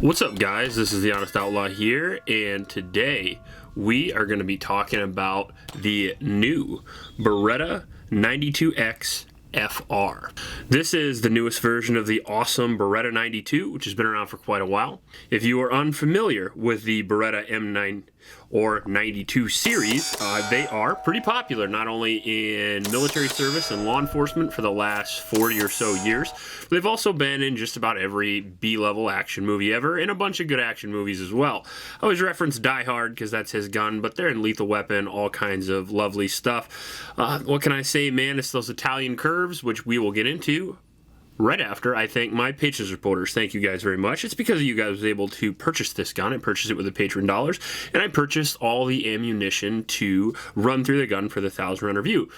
What's up, guys? This is the Honest Outlaw here, and today we are going to be talking about the new Beretta 92X FR. This is the newest version of the awesome Beretta 92, which has been around for quite a while. If you are unfamiliar with the Beretta M9 or 92 series, they are pretty popular, not only in military service and law enforcement for the last 40 or so years, but they've also been in just about every B-level action movie ever, and a bunch of good action movies as well. I always reference Die Hard because that's his gun, but they're in Lethal Weapon, all kinds of lovely stuff. What can I say, man? It's those Italian curves, which we will get into right after I thank my Patrons supporters. Thank you guys very much. It's because of you guys I was able to purchase this gun. I purchased it with the Patreon dollars, and I purchased all the ammunition to run through the gun for the 1,000-round review.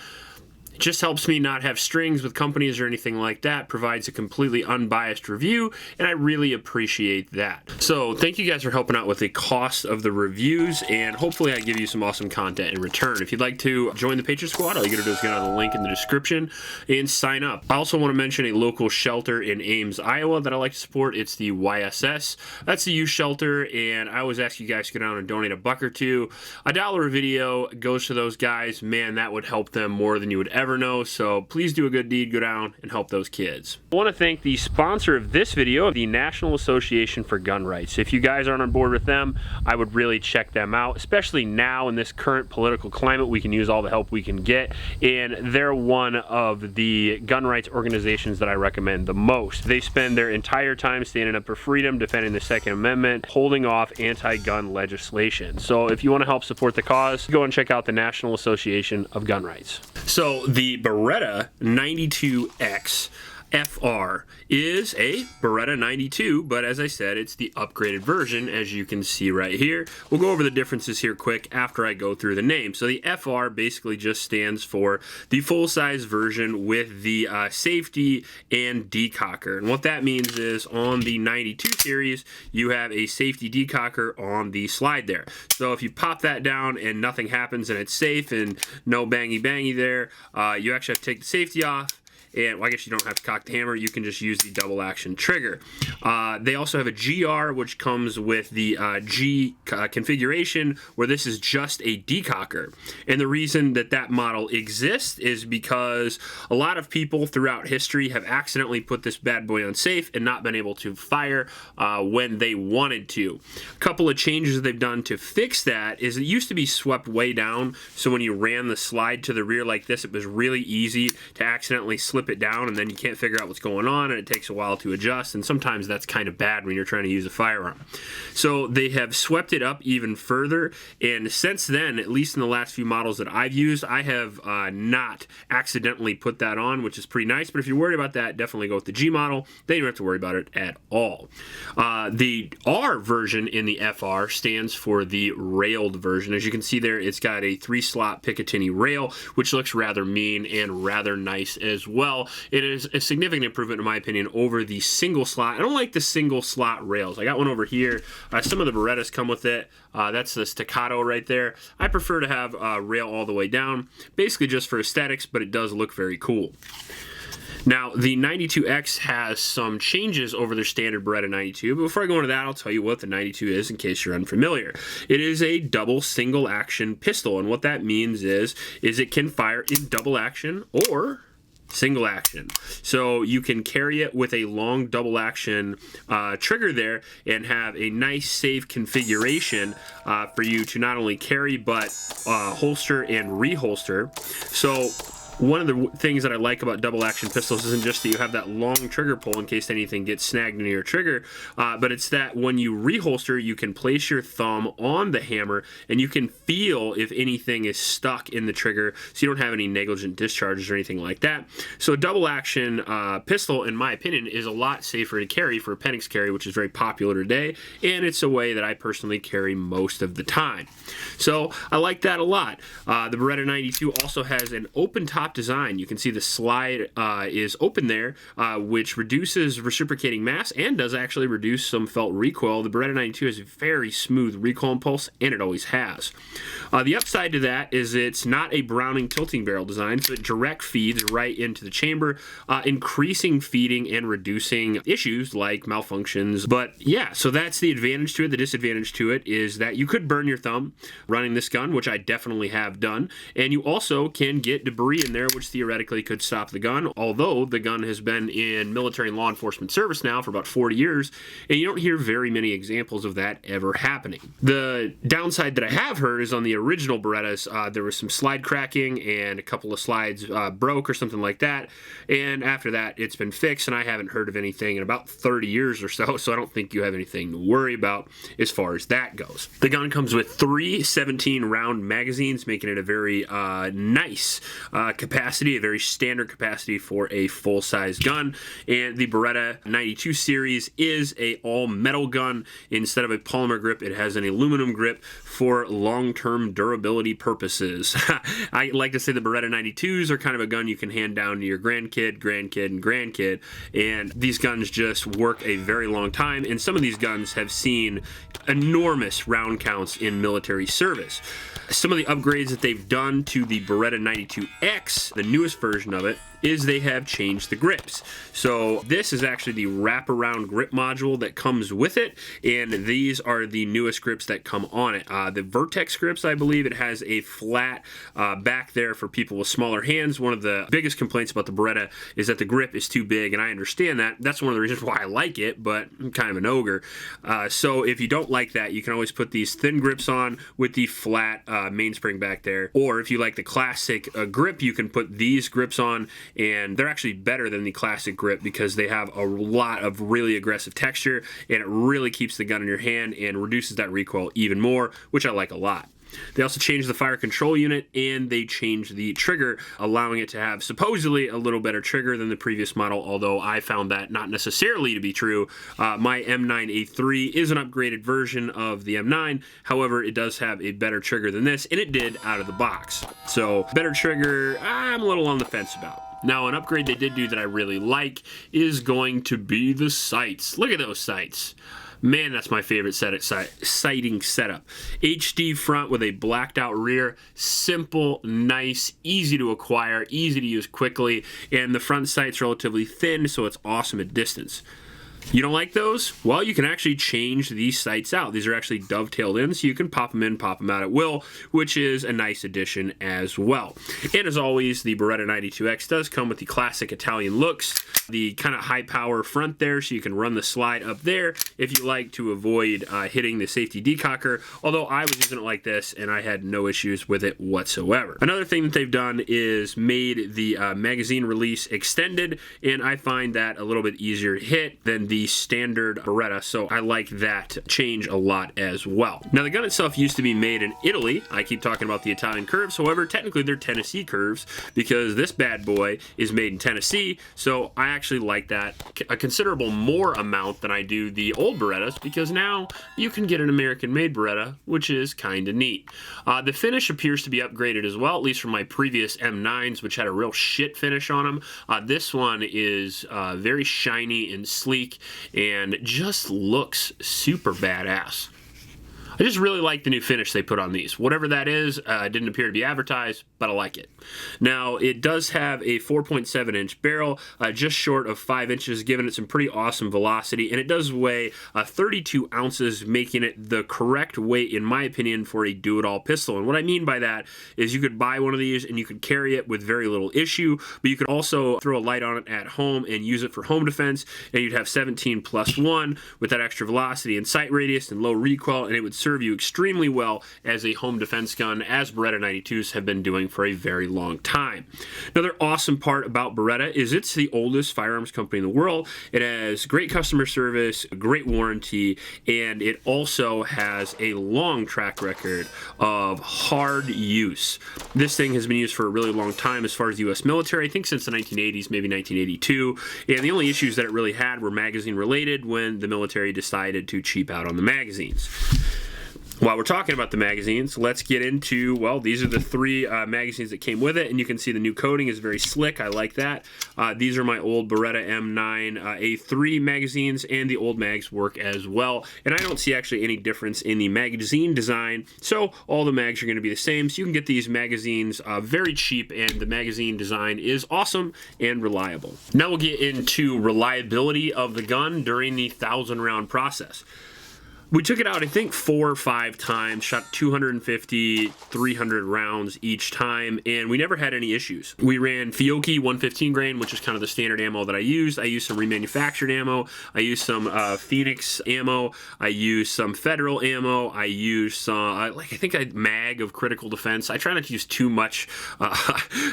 It just helps me not have strings with companies or anything like that, provides a completely unbiased review, and I really appreciate that. So thank you guys for helping out with the cost of the reviews, and hopefully I give you some awesome content in return. If you'd like to join the Patreon Squad, all you gotta do is get on the link in the description and sign up. I also want to mention a local shelter in Ames, Iowa that I like to support. It's the YSS. That's the youth shelter, and I always ask you guys to go down and donate $1 or $2. $1 a video goes to those guys. Man, that would help them more than you would ever know, so please do a good deed, go down and help those kids. I want to thank the sponsor of this video, the National Association for Gun Rights. If you guys aren't on board with them, I would really check them out, especially now in this current political climate. We can use all the help we can get, and they're one of the gun rights organizations that I recommend the most. They spend their entire time standing up for freedom, defending the Second Amendment, holding off anti-gun legislation. So if you want to help support the cause, go and check out the National Association of Gun Rights. So the Beretta 92X FR is a Beretta 92, but as I said, it's the upgraded version, as you can see right here. We'll go over the differences here quick after I go through the name. So the FR basically just stands for the full-size version with the safety and decocker. And what that means is on the 92 series, you have a safety decocker on the slide there. So if you pop that down and nothing happens and it's safe and no bangy there, you actually have to take the safety off. And well, I guess you don't have to cock the hammer. You can just use the double action trigger. They also have a GR, which comes with the G configuration, where this is just a decocker. And the reason that that model exists is because a lot of people throughout history have accidentally put this bad boy on safe and not been able to fire when they wanted to. A couple of changes that they've done to fix that is it used to be swept way down, so when you ran the slide to the rear like this, it was really easy to accidentally slip it down, and then you can't figure out what's going on, and it takes a while to adjust, and sometimes that's kind of bad when you're trying to use a firearm. So they have swept it up even further, and since then, at least in the last few models that I've used, I have not accidentally put that on, which is pretty nice. But if you're worried about that, definitely go with the G model. Then you don't have to worry about it at all. The R version in the FR stands for the railed version. As you can see there, it's got a 3-slot Picatinny rail, which looks rather mean and rather nice as well. It is a significant improvement, in my opinion, over the single slot. I don't like the single slot rails. I got one over here. Some of the Berettas come with it. That's the staccato right there. I prefer to have a rail all the way down, basically just for aesthetics, but it does look very cool. Now, the 92X has some changes over their standard Beretta 92, but before I go into that, I'll tell you what the 92 is in case you're unfamiliar. It is a double single action pistol, and what that means is it can fire in double action or single action. So you can carry it with a long double action trigger there and have a nice safe configuration for you to not only carry but holster and reholster. So one of the things that I like about double action pistols isn't just that you have that long trigger pull in case anything gets snagged into your trigger, but it's that when you reholster, you can place your thumb on the hammer and you can feel if anything is stuck in the trigger, so you don't have any negligent discharges or anything like that. So a double action pistol, in my opinion, is a lot safer to carry for appendix carry, which is very popular today, and it's a way that I personally carry most of the time. So I like that a lot. The Beretta 92 also has an open top thought design. You can see the slide is open there, which reduces reciprocating mass and does actually reduce some felt recoil. The Beretta 92 has a very smooth recoil impulse, and it always has. The upside to that is it's not a Browning tilting barrel design, so it direct feeds right into the chamber, increasing feeding and reducing issues like malfunctions. But yeah, so that's the advantage to it. The disadvantage to it is that you could burn your thumb running this gun, which I definitely have done, and you also can get debris in there, which theoretically could stop the gun, although the gun has been in military and law enforcement service now for about 40 years, and you don't hear very many examples of that ever happening. The downside that I have heard is on the original Berettas, there was some slide cracking and a couple of slides broke or something like that, and after that it's been fixed, and I haven't heard of anything in about 30 years or so, so I don't think you have anything to worry about as far as that goes. The gun comes with 3 17-round magazines, making it a very nice capacity, a very standard capacity for a full-size gun, and the Beretta 92 series is a all-metal gun. Instead of a polymer grip, it has an aluminum grip for long-term durability purposes. I like to say the Beretta 92s are kind of a gun you can hand down to your grandkid, and grandkid, and these guns just work a very long time, and some of these guns have seen enormous round counts in military service. Some of the upgrades that they've done to the Beretta 92X, the newest version of it, is they have changed the grips. So this is actually the wraparound grip module that comes with it, and these are the newest grips that come on it. The Vertex grips, I believe, it has a flat back there for people with smaller hands. One of the biggest complaints about the Beretta is that the grip is too big, and I understand that. That's one of the reasons why I like it, but I'm kind of an ogre. So if you don't like that, you can always put these thin grips on with the flat mainspring back there. Or if you like the classic grip, you can put these grips on, and they're actually better than the classic grip because they have a lot of really aggressive texture, and it really keeps the gun in your hand and reduces that recoil even more, which I like a lot. They also changed the fire control unit, and they changed the trigger, allowing it to have supposedly a little better trigger than the previous model, although I found that not necessarily to be true. My M9A3 is an upgraded version of the M9, however, it does have a better trigger than this, and it did out of the box. So, better trigger, I'm a little on the fence about. Now, an upgrade they did do that I really like is going to be the sights. Look at those sights. Man, that's my favorite sighting setup. HD front with a blacked out rear, simple, nice, easy to acquire, easy to use quickly, and the front sight's relatively thin, so it's awesome at distance. You don't like those? Well, you can actually change these sights out. These are actually dovetailed in, so you can pop them in, pop them out at will, which is a nice addition as well. And as always, the Beretta 92X does come with the classic Italian looks, the kind of high power front there, so you can run the slide up there if you like to avoid hitting the safety decocker, although I was using it like this and I had no issues with it whatsoever. Another thing that they've done is made the magazine release extended, and I find that a little bit easier to hit than the standard Beretta, so I like that change a lot as well. Now, the gun itself used to be made in Italy. I keep talking about the Italian curves, however, technically they're Tennessee curves because this bad boy is made in Tennessee, so I actually like that a considerable more amount than I do the old Berettas, because now you can get an American-made Beretta, which is kind of neat. The finish appears to be upgraded as well, at least from my previous M9s, which had a real shit finish on them. This one is very shiny and sleek, and just looks super badass. I just really like the new finish they put on these. Whatever that is, didn't appear to be advertised, but I like it. Now, it does have a 4.7-inch barrel, just short of 5 inches, giving it some pretty awesome velocity, and it does weigh 32 ounces, making it the correct weight, in my opinion, for a do-it-all pistol. And what I mean by that is you could buy one of these and you could carry it with very little issue, but you could also throw a light on it at home and use it for home defense, and you'd have 17+1 with that extra velocity and sight radius and low recoil, and it would serve you extremely well as a home defense gun, as Beretta 92s have been doing for a very long time. Another awesome part about Beretta is it's the oldest firearms company in the world. It has great customer service, great warranty, and it also has a long track record of hard use. This thing has been used for a really long time as far as the U.S. military, I think since the 1980s, maybe 1982, and the only issues that it really had were magazine related when the military decided to cheap out on the magazines. While we're talking about the magazines, let's get into, well, these are the three magazines that came with it, and you can see the new coating is very slick. I like that. These are my old Beretta M9 A3 magazines, and the old mags work as well. And I don't see actually any difference in the magazine design, so all the mags are going to be the same. So you can get these magazines very cheap, and the magazine design is awesome and reliable. Now we'll get into reliability of the gun during the 1,000-round process. We took it out, I think, 4 or 5 times, shot 250, 300 rounds each time, and we never had any issues. We ran Fiocchi 115 grain, which is kind of the standard ammo that I used. I used some remanufactured ammo. I used some Phoenix ammo. I used some Federal ammo. I used some, I think a mag of critical defense. I try not to use too much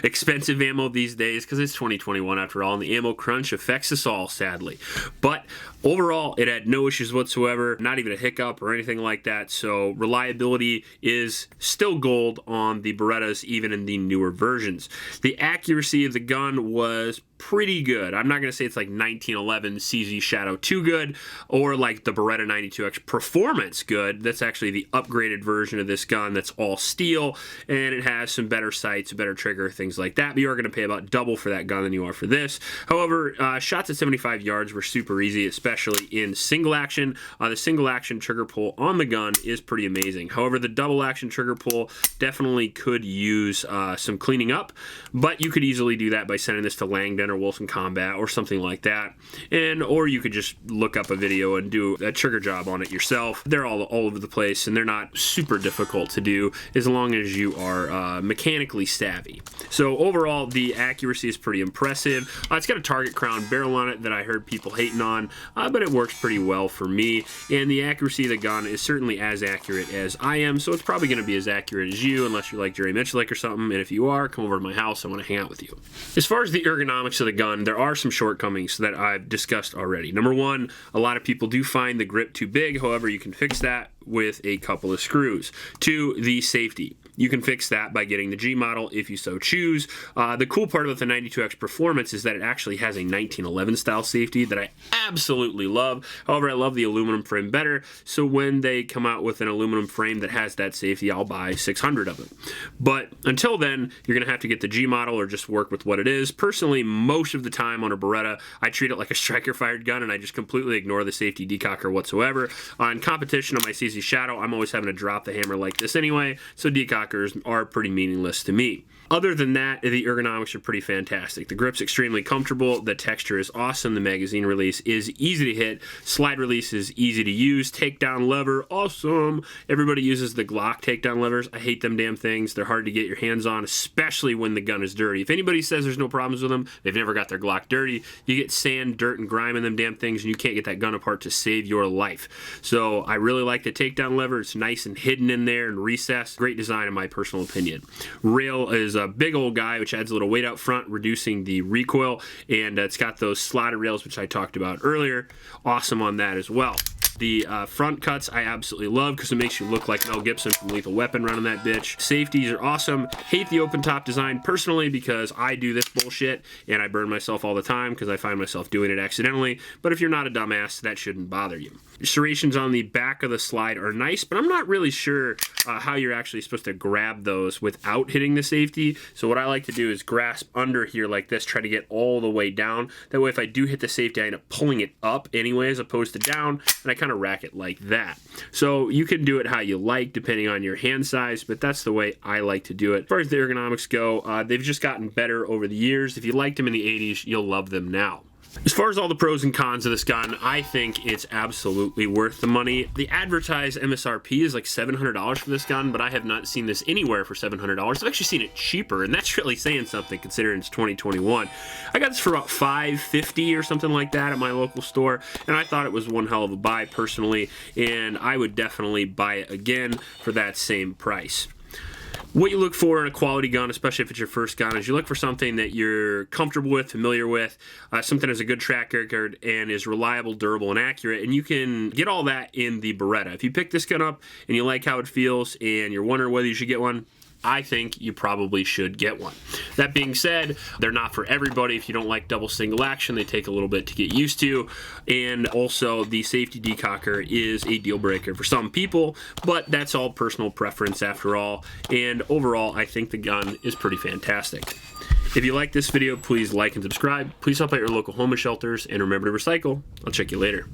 expensive ammo these days because it's 2021 after all, and the ammo crunch affects us all, sadly. But overall, it had no issues whatsoever, not even a hiccup or anything like that, so reliability is still gold on the Berettas, even in the newer versions. The accuracy of the gun was pretty good. I'm not going to say it's like 1911 CZ Shadow 2 good, or like the Beretta 92X Performance good. That's actually the upgraded version of this gun that's all steel, and it has some better sights, a better trigger, things like that, but you are going to pay about double for that gun than you are for this. However, shots at 75 yards were super easy, especially in single action. The single action trigger pull on the gun is pretty amazing. However, the double action trigger pull definitely could use some cleaning up, but you could easily do that by sending this to Langdon or Wilson Combat or something like that, or you could just look up a video and do a trigger job on it yourself. They're all over the place, and they're not super difficult to do as long as you are mechanically savvy. So overall, the accuracy is pretty impressive. It's got a target crown barrel on it that I heard people hating on, but it works pretty well for me, and the accuracy of the gun is certainly as accurate as I am, so it's probably going to be as accurate as you, unless you're like Jerry Mitchell or something, and if you are, come over to my house. I want to hang out with you. As far as the ergonomics of the gun, there are some shortcomings that I've discussed already. Number one, a lot of people do find the grip too big. However, you can fix that with a couple of screws. 2, the safety. You can fix that by getting the G model if you so choose. The cool part about the 92X Performance is that it actually has a 1911 style safety that I absolutely love. However, I love the aluminum frame better, so when they come out with an aluminum frame that has that safety, I'll buy 600 of them. But until then, you're going to have to get the G model or just work with what it is. Personally, most of the time on a Beretta, I treat it like a striker-fired gun, and I just completely ignore the safety decocker whatsoever. In competition on my CZ Shadow, I'm always having to drop the hammer like this anyway, so decockers are pretty meaningless to me. Other than that, the ergonomics are pretty fantastic. The grip's extremely comfortable, the texture is awesome, the magazine release is easy to hit, slide release is easy to use, takedown lever, awesome. Everybody uses the Glock takedown levers. I hate them damn things. They're hard to get your hands on, especially when the gun is dirty. If anybody says there's no problems with them, they've never got their Glock dirty. You get sand, dirt, and grime in them damn things, and you can't get that gun apart to save your life. So I really like the takedown lever. It's nice and hidden in there and recessed. Great design in my personal opinion. Rail is a big old guy, which adds a little weight out front, reducing the recoil, and it's got those slotted rails, which I talked about earlier. Awesome on that as well. The front cuts I absolutely love because it makes you look like Mel Gibson from Lethal Weapon running that bitch. Safeties are awesome. Hate the open top design personally because I do this bullshit and I burn myself all the time because I find myself doing it accidentally. But if you're not a dumbass, that shouldn't bother you. Serrations on the back of the slide are nice, but I'm not really sure how you're actually supposed to grab those without hitting the safety. So what I like to do is grasp under here like this, try to get all the way down. That way if I do hit the safety, I end up pulling it up anyway as opposed to down, and I kind of rack it like that. So you can do it how you like depending on your hand size, but that's the way I like to do it. As far as the ergonomics go, they've just gotten better over the years. If you liked them in the 80s, you'll love them now. As far as all the pros and cons of this gun, I think it's absolutely worth the money. The advertised MSRP is like $700 for this gun, but I have not seen this anywhere for $700. I've actually seen it cheaper, and that's really saying something considering it's 2021. I got this for about $550 or something like that at my local store, and I thought it was one hell of a buy personally, and I would definitely buy it again for that same price. What you look for in a quality gun, especially if it's your first gun, is you look for something that you're comfortable with, familiar with, something that has a good track record and is reliable, durable, and accurate, and you can get all that in the Beretta. If you pick this gun up and you like how it feels and you're wondering whether you should get one, I think you probably should get one. That being said, they're not for everybody. If you don't like double single action, they take a little bit to get used to. And also, the safety decocker is a deal breaker for some people, but that's all personal preference after all. And overall, I think the gun is pretty fantastic. If you like this video, please like and subscribe. Please help out your local homeless shelters, and remember to recycle. I'll check you later.